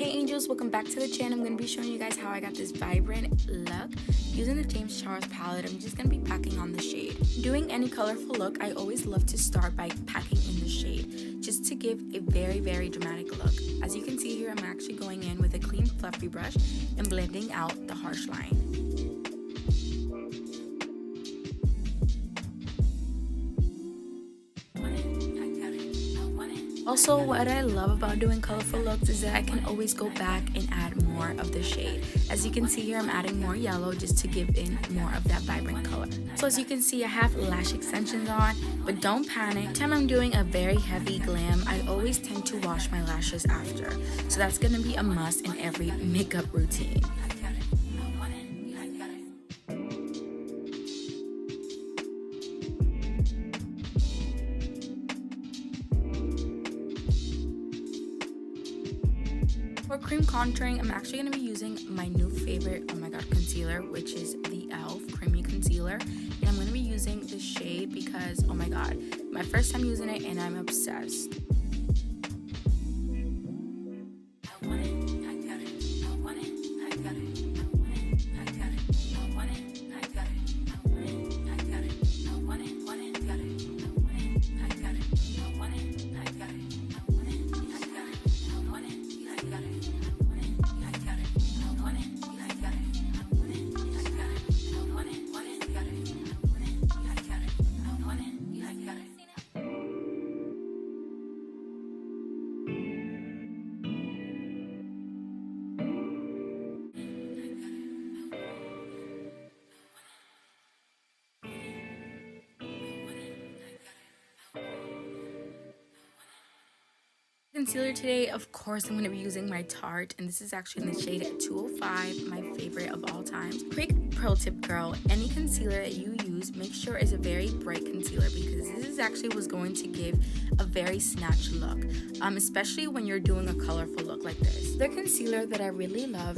Hey angels, welcome back to the channel. I'm going to be showing you guys how I got this vibrant look. Using the James Charles palette, I'm just going to be packing on the shade. Doing any colorful look, I always love to start by packing in the shade, just to give a very dramatic look. As you can see here, I'm actually going in with a clean fluffy brush and blending out the harsh line. Also, what I love about doing colorful looks is that I can always go back and add more of the shade. As you can see here, I'm adding more yellow just to give in more of that vibrant color. So as you can see, I have lash extensions on, but don't panic. Every time I'm doing a very heavy glam, I always tend to wash my lashes after. So that's gonna be a must in every makeup routine. For cream contouring, I'm actually going to be using my new favorite, oh my god, concealer, which is the e.l.f. Creamy Concealer. And I'm going to be using this shade because, oh my god, my first time using it and I'm obsessed. Concealer today, of course, I'm going to be using my Tarte, and this is actually in the shade 205, my favorite of all time. Quick pro tip, girl, any concealer that you use, make sure it's a very bright concealer, because this is actually what's going to give a very snatched look, especially when you're doing a colorful look like this. The concealer that I really love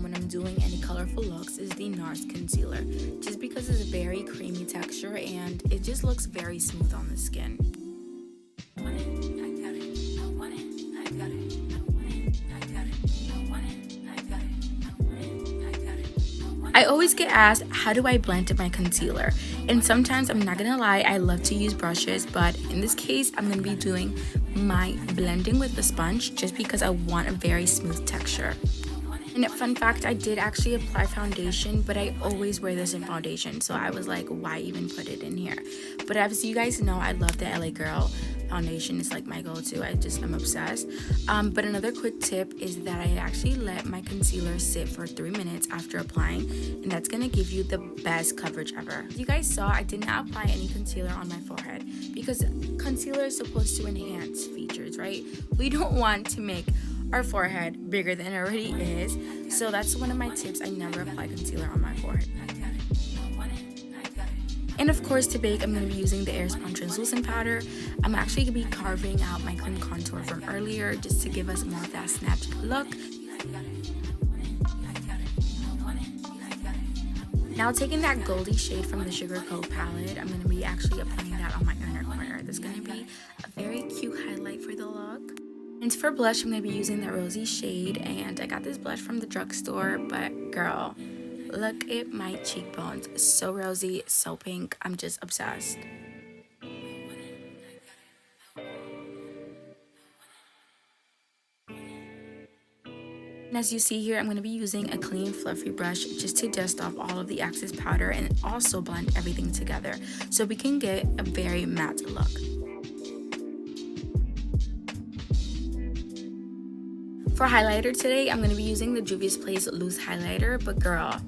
when I'm doing any colorful looks is the NARS concealer, just because it's a very creamy texture and it just looks very smooth on the skin. I always get asked, how do I blend my concealer? And sometimes, I'm not gonna lie, I love to use brushes, but in this case, I'm gonna be doing my blending with the sponge just because I want a very smooth texture. And fun fact, I did actually apply foundation, but I always wear this in foundation, so I was like, why even put it in here? But as you guys know, I love the LA Girl foundation. Is like my go-to. I'm obsessed. But another quick tip is that I actually let my concealer sit for 3 minutes after applying, and that's gonna give you the best coverage ever. As you guys saw, I did not apply any concealer on my forehead because concealer is supposed to enhance features, right? We don't want to make our forehead bigger than it already is, so that's one of my tips. I never apply concealer on my forehead. And of course, to bake, I'm going to be using the AIRSPUN Translucent powder. I'm actually going to be carving out my cream contour from earlier just to give us more of that snatched look. Now, taking that goldy shade from the Sugar Coat palette, I'm going to be actually applying that on my inner corner. This is going to be a very cute highlight for the look. And for blush, I'm going to be using that rosy shade, and I got this blush from the drugstore, but girl, look at my cheekbones. So rosy, so pink. I'm just obsessed. And as you see here, I'm going to be using a clean fluffy brush just to dust off all of the excess powder and also blend everything together so we can get a very matte look. For highlighter today, I'm going to be using the JUVIASPLACE loose highlighter, but girl,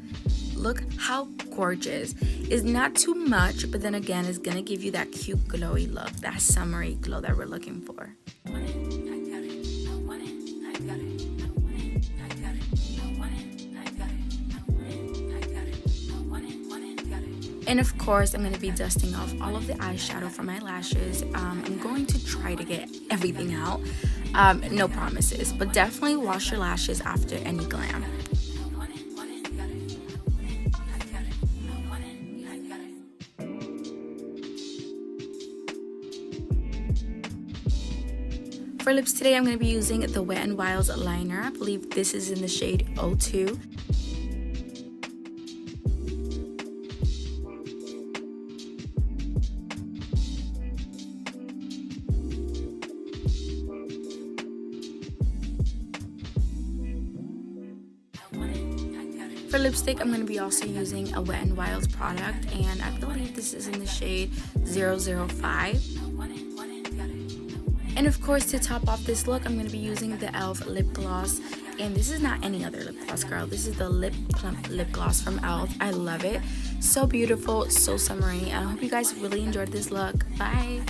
look how gorgeous. It's not too much, but then again, it's going to give you that cute glowy look, that summery glow that we're looking for. And of course, I'm going to be dusting off all of the eyeshadow from my lashes. I'm going to try to get everything out. No promises, but definitely wash your lashes after any glam. For lips today, I'm going to be using the Wet n Wild's liner. I believe this is in the shade 02. For lipstick, I'm going to be also using a Wet n Wild product, and I believe this is in the shade 005. And of course, to top off this look, I'm going to be using the e.l.f. lip gloss. And this is not any other lip gloss, girl. This is the Lip Plump lip gloss from e.l.f. I love it. So beautiful, so summery. I hope you guys really enjoyed this look. Bye!